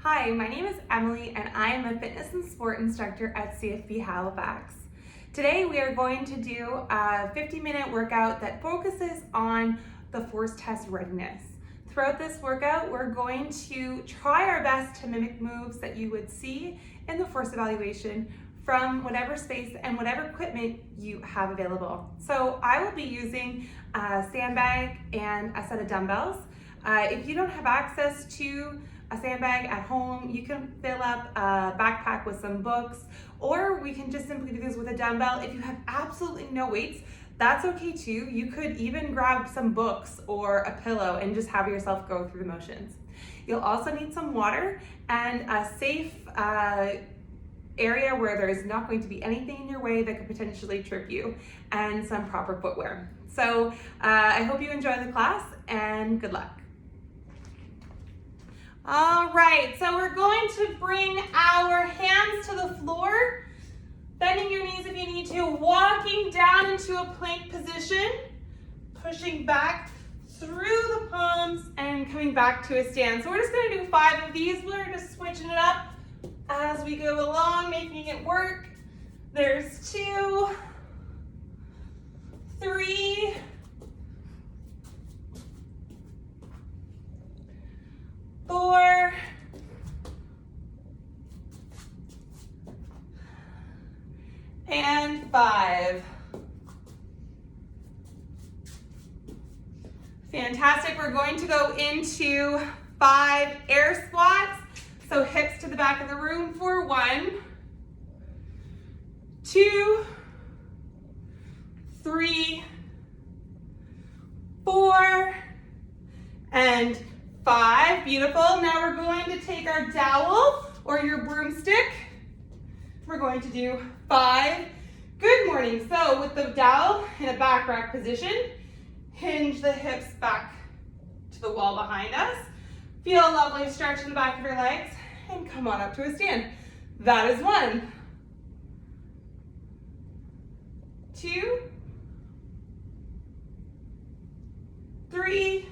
Hi, my name is Emily and I am a fitness and sport instructor at CFB Halifax. Today we are going to do a 50-minute workout that focuses on the force test readiness. Throughout this workout, we're going to try our best to mimic moves that you would see in the force evaluation from whatever space and whatever equipment you have available. So I will be using a sandbag and a set of dumbbells. If you don't have access to a sandbag at home, you can fill up a backpack with some books, or we can just simply do this with a dumbbell. If you have absolutely no weights, that's okay too. You could even grab some books or a pillow and just have yourself go through the motions. You'll also need some water and a safe area where there is not going to be anything in your way that could potentially trip you, and some proper footwear. So I hope you enjoy the class and good luck. All right, so we're going to bring our hands to the floor, bending your knees if you need to, walking down into a plank position, pushing back through the palms and coming back to a stand. So we're just gonna do 5 of these. We're just switching it up as we go along, making it work. There's 2, 3, 4, and 5. Fantastic. We're going to go into 5 air squats. So hips to the back of the room for 1, 2, 3, 4, and 5. Beautiful. Now we're going to take our dowel or your broomstick. We're going to do 5. Good morning. So with the dowel in a back rack position, hinge the hips back to the wall behind us. Feel a lovely stretch in the back of your legs and come on up to a stand. That is 1, 2, 3,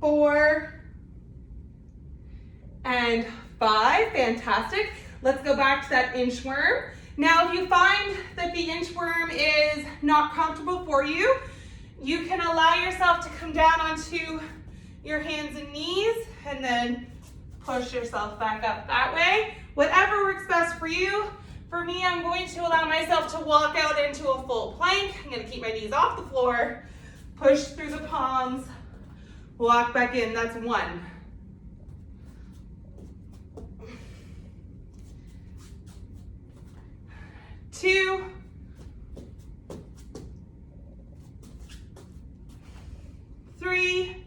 4, and 5. Fantastic. Let's go back to that inchworm. Now, if you find that the inchworm is not comfortable for you, you can allow yourself to come down onto your hands and knees and then push yourself back up that way. Whatever works best for you. For me, I'm going to allow myself to walk out into a full plank. I'm going to keep my knees off the floor, push through the palms, walk back in. That's 1. 2, 3,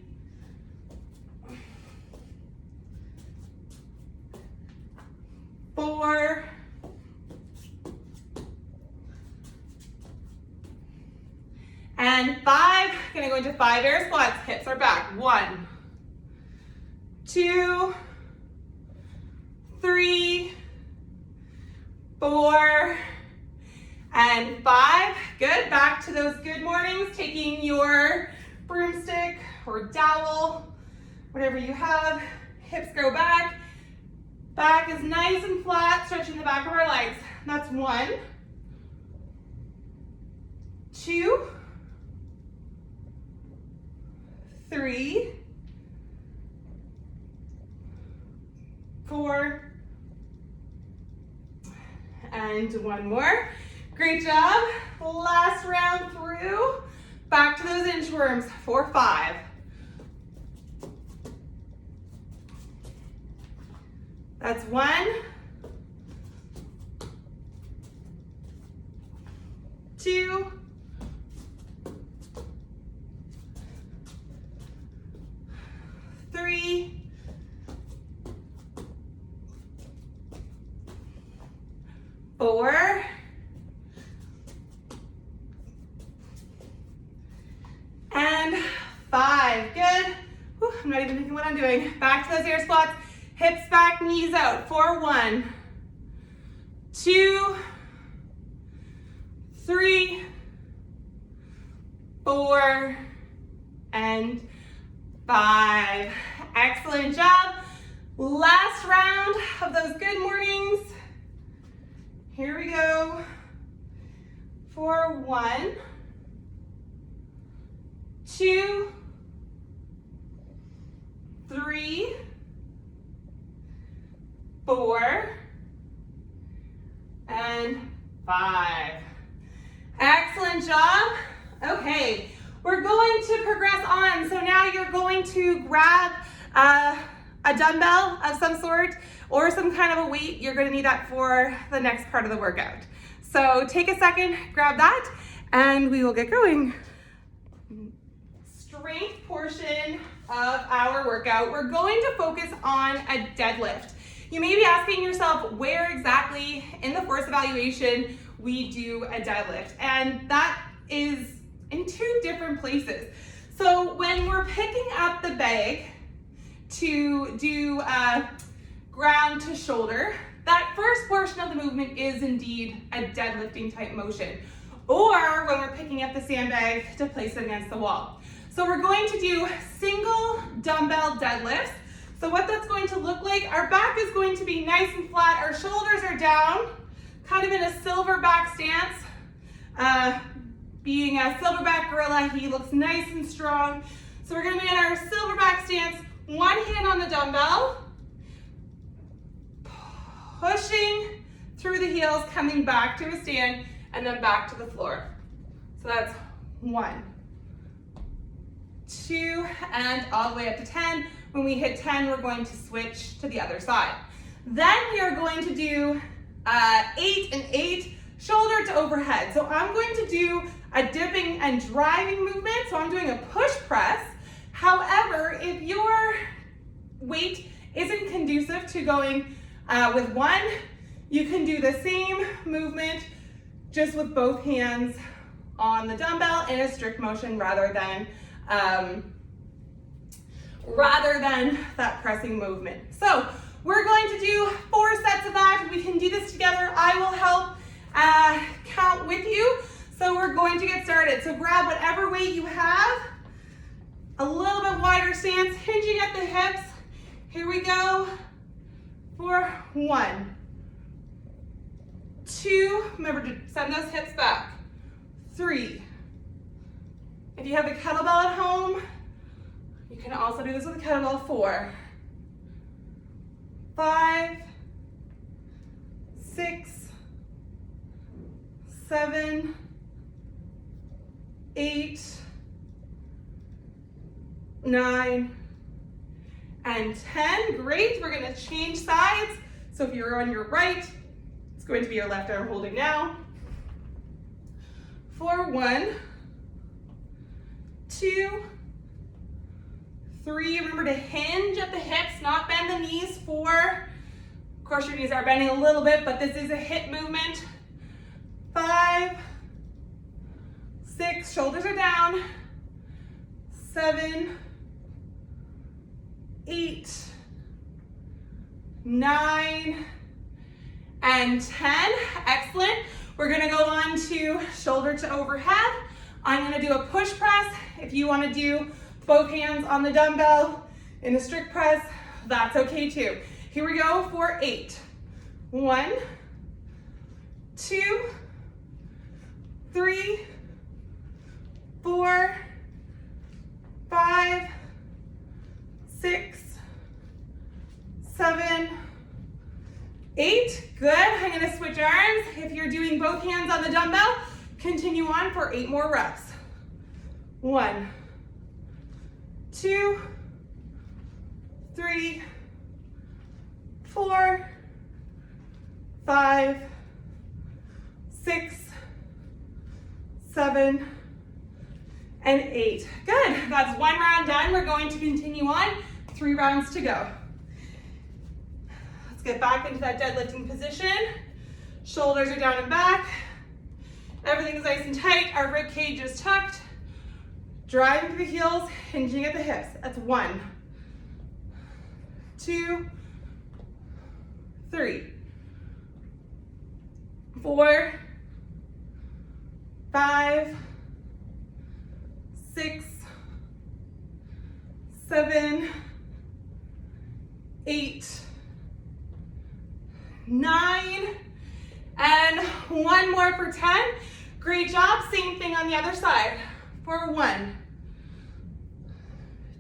4, and 5. Gonna go into 5 air squats. Hips are back. 1, 2, 3, 4, and 5. Good. Back to those good mornings. Taking your broomstick or dowel, whatever you have. Hips go back. Back is nice and flat, stretching the back of our legs. That's 1, 2, 3, 4, and 1 more. Great job. Last round through. Back to those inchworms for 5. That's 1, 2, 3, 4, and 5. Good. Whew, I'm not even thinking what I'm doing. Back to those air squats. Hips back, knees out for 1, 2, 3, 4, and 5. Excellent job. Last round of those good mornings. Here we go. For 1, 2, 3, 4, and 5. Excellent job. Okay, we're going to progress on. So now you're going to grab a dumbbell of some sort or some kind of a weight. You're going to need that for the next part of the workout. So take a second, grab that, and we will get going. Strength portion of our workout, we're going to focus on a deadlift. You may be asking yourself where exactly in the force evaluation we do a deadlift, and that is in 2 different places. So when we're picking up the bag to do ground to shoulder, that first portion of the movement is indeed a deadlifting type motion, or when we're picking up the sandbag to place it against the wall. So we're going to do single dumbbell deadlifts. So what that's going to look like, our back is going to be nice and flat, our shoulders are down, kind of in a silverback stance. Being a silverback gorilla, he looks nice and strong. So we're gonna be in our silverback stance, one hand on the dumbbell, pushing through the heels, coming back to a stand, and then back to the floor. So that's 1, 2, and all the way up to 10. When we hit 10, we're going to switch to the other side. Then we are going to do 8 and 8, shoulder to overhead. So I'm going to do a dipping and driving movement. So I'm doing a push press. However, if your weight isn't conducive to going with 1, you can do the same movement just with both hands on the dumbbell in a strict motion rather than that pressing movement. So we're going to do 4 sets of that. We can do this together. I will help count with you. So we're going to get started. So grab whatever weight you have, a little bit wider stance, hinging at the hips. Here we go. For 1, 2, remember to send those hips back. 3. If you have a kettlebell at home, you can also do this with a kettlebell. 4, 5, 6, 7, 8, 9, and 10. Great. We're going to change sides. So if you're on your right, it's going to be your left arm holding now. For 1, 2, 3. Remember to hinge at the hips, not bend the knees. 4. Of course, your knees are bending a little bit, but this is a hip movement. 5, 6. Shoulders are down. 7, 8, 9, and 10. Excellent. We're going to go on to shoulder to overhead. I'm going to do a push press. If you want to do both hands on the dumbbell in a strict press, that's okay too. Here we go for 8. 1, 2, 3, 4, 5, 6, 7, 8. Good. I'm going to switch arms. If you're doing both hands on the dumbbell, continue on for 8 more reps. 1, 2, 3, 4, 5, 6, 7, and 8. Good. That's 1 round done. We're going to continue on. 3 rounds to go. Let's get back into that deadlifting position. Shoulders are down and back. Everything's nice and tight. Our rib cage is tucked. Driving through the heels, hinging at the hips. That's 1, 2, 3, 4, 5, 6, 7, 8, 9, and one more for 10. Great job. Same thing on the other side. For 1,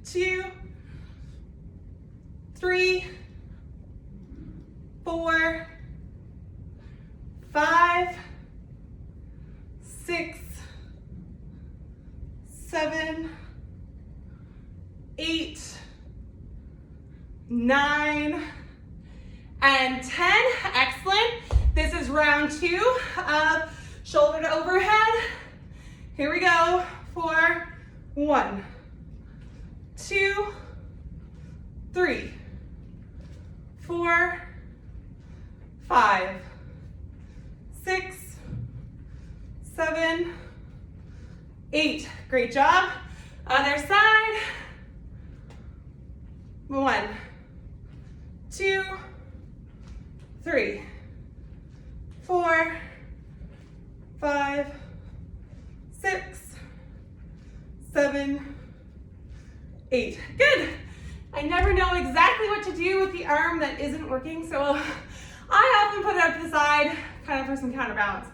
2, 3, 4, 5, 6, 7, 8, 9, and 10. Excellent. This is round 2 of shoulder to overhead. Here we go for 1, 2, 3, 4, 5, 6, 7, 8. Great job. Other side. 1, 2, 3, 4, 5, 6, 7, 8. Good. I never know exactly what to do with the arm that isn't working, so I often put it up to the side, kind of for some counterbalance.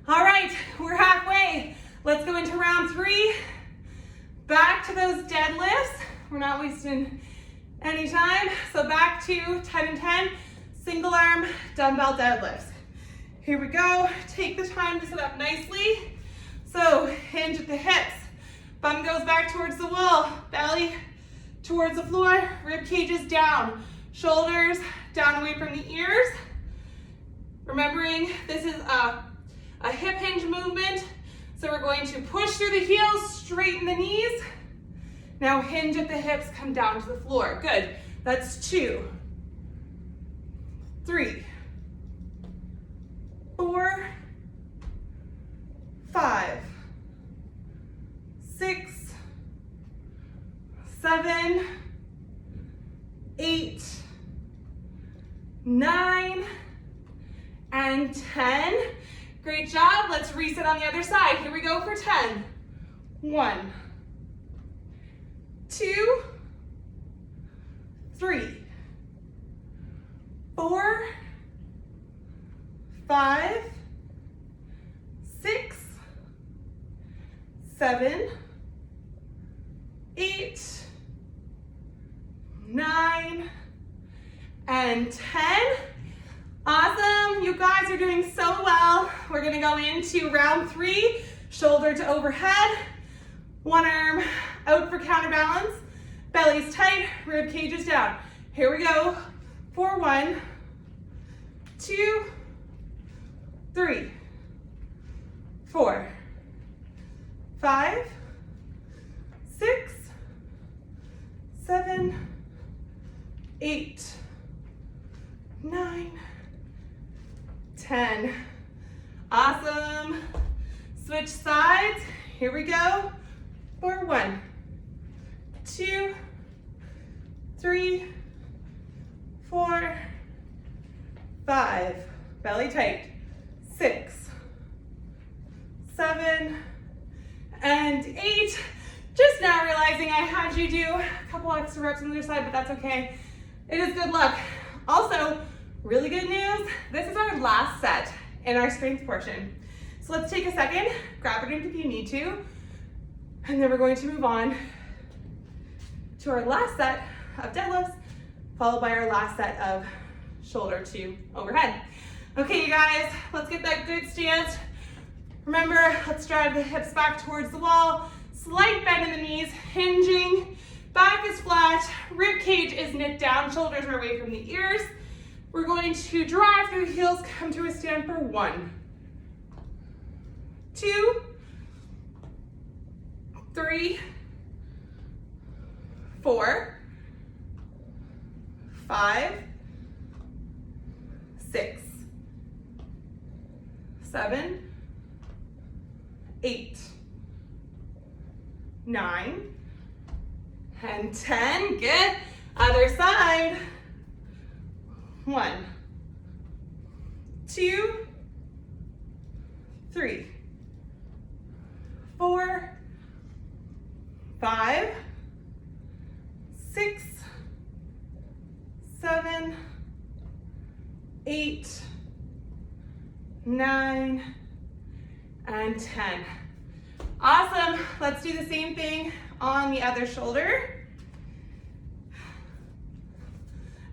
All right, we're halfway. Let's go into round 3. Back to those deadlifts. We're not wasting any time. So back to 10 and 10, single arm dumbbell deadlifts. Here we go. Take the time to sit up nicely. So hinge at the hips. Bum goes back towards the wall. Belly towards the floor. Rib cages down. Shoulders down away from the ears. Remembering this is a hip hinge movement. So we're going to push through the heels, straighten the knees. Now hinge at the hips, come down to the floor. Good. That's 2, 3, 4, 5, 6, 7, 8, 9, and 10. Great job. Let's reset on the other side. Here we go for 10. 1, 2, 3, 4, 5, 6, 7, 8, 9, and 10. Awesome, you guys are doing so well. We're gonna go into round 3, shoulder to overhead. One arm out for counterbalance. Belly's tight, rib cages down. Here we go for 1, 2, 3, 4, 5, 6, 7, 8, 9, 10. Awesome. Switch sides. Here we go for 1, 2, 3, 4, 5. Belly tight. 6, 7, and 8. Just now realizing I had you do a couple extra reps on the other side, but that's okay. It is good luck. Also, really good news, this is our last set in our strength portion. So let's take a second, grab a drink if you need to, and then we're going to move on to our last set of deadlifts, followed by our last set of shoulder to overhead. Okay, you guys, let's get that good stance. Remember, let's drive the hips back towards the wall, slight bend in the knees, hinging, back is flat, rib cage is knit down, shoulders are away from the ears. We're going to drive through the heels, come to a stand for 1, 2, 3, 4, 5, 6, 7, 8, 9, and 10. Good. Other side. 1, 2, 3, 4, 5, 6, 7, 8, 9, and 10. Awesome. Let's do the same thing on the other shoulder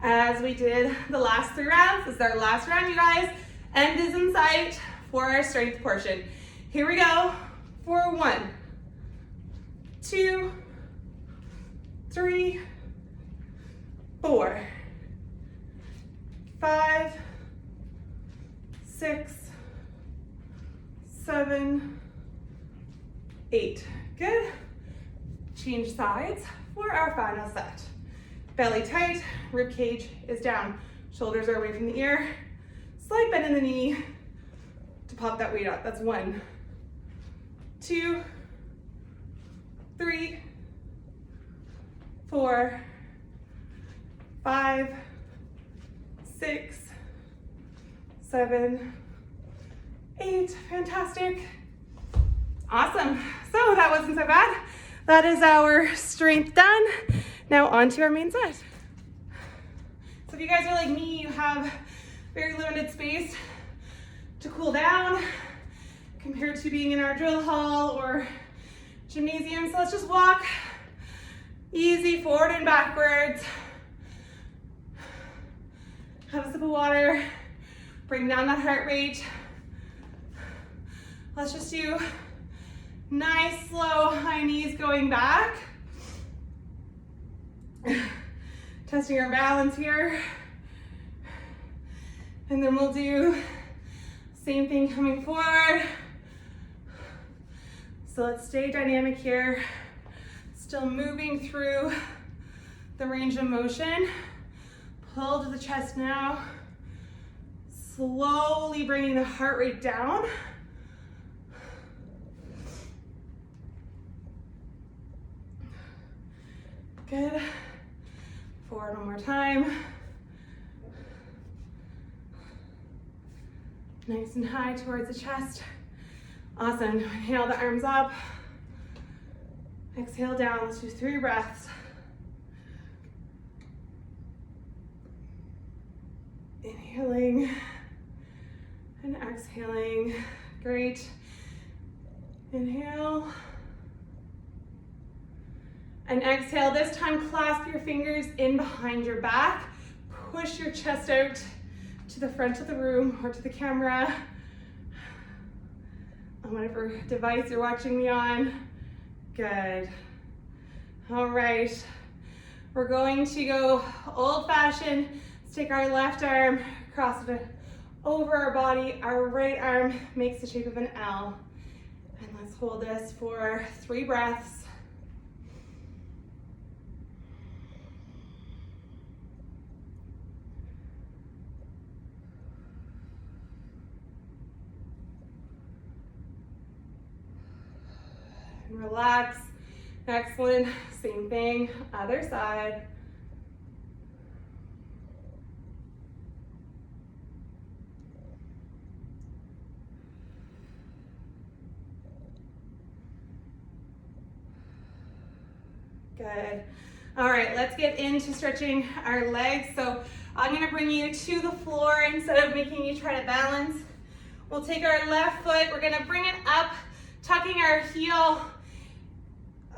as we did the last 3 rounds. This is our last round, you guys. End is in sight for our strength portion. Here we go for 1, 2, 3, 4, 5, 6, 7, 8. Good. Change sides for our final set. Belly tight, rib cage is down, shoulders are away from the ear. Slight bend in the knee to pop that weight up. That's 1, 2, 3, 4, 5, 6, 7, 8. Fantastic. Awesome. So that wasn't so bad. That is our strength done. Now on to our main set. So if you guys are like me, you have very limited space to cool down compared to being in our drill hall or gymnasium. So let's just walk easy forward and backwards. Have a sip of water, bring down that heart rate. Let's just do nice, slow, high knees going back. Testing our balance here. And then we'll do same thing coming forward. So let's stay dynamic here. Still moving through the range of motion. Pull to the chest now. Slowly bringing the heart rate down. Good. Forward one more time. Nice and high towards the chest. Awesome. Inhale the arms up. Exhale down. Let's do 3 breaths. Inhaling and exhaling. Great. Inhale. And exhale. This time, clasp your fingers in behind your back. Push your chest out to the front of the room or to the camera, on whatever device you're watching me on. Good. All right. We're going to go old-fashioned. Let's take our left arm, cross it over our body. Our right arm makes the shape of an L. And let's hold this for 3 breaths. Relax. Excellent. Same thing. Other side. Good. All right, let's get into stretching our legs. So I'm going to bring you to the floor instead of making you try to balance. We'll take our left foot. We're going to bring it up, tucking our heel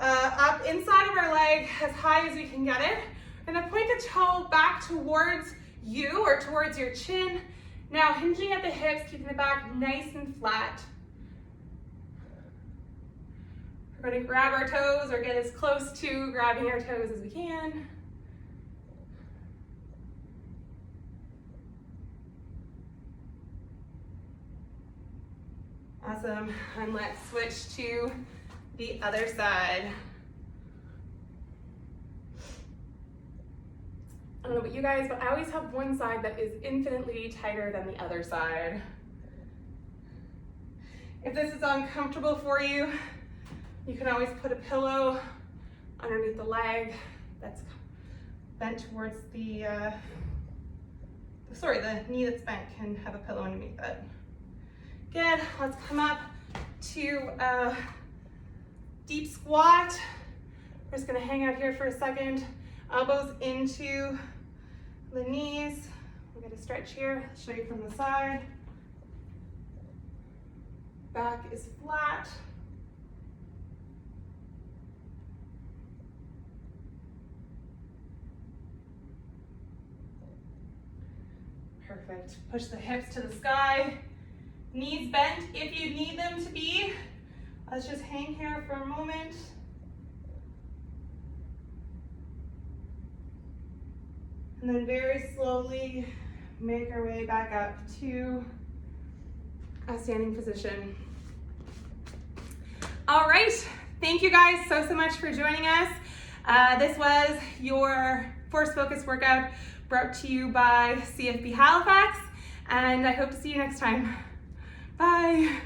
up inside of our leg as high as we can get it. We're gonna point the toe back towards you or towards your chin. Now hinging at the hips, keeping the back nice and flat. We're gonna grab our toes or get as close to grabbing our toes as we can. Awesome, and let's switch to the other side. I don't know about you guys, but I always have one side that is infinitely tighter than the other side. If this is uncomfortable for you, you can always put a pillow underneath the leg that's bent towards the knee that's bent can have a pillow underneath it. Good, let's come up to deep squat. We're just gonna hang out here for a second. Elbows into the knees. We'll get a stretch here, I'll show you from the side. Back is flat. Perfect. Push the hips to the sky. Knees bent if you need them to be. Let's just hang here for a moment. And then very slowly make our way back up to a standing position. All right, thank you guys so much for joining us. This was your Force Focus workout brought to you by CFB Halifax, and I hope to see you next time. Bye.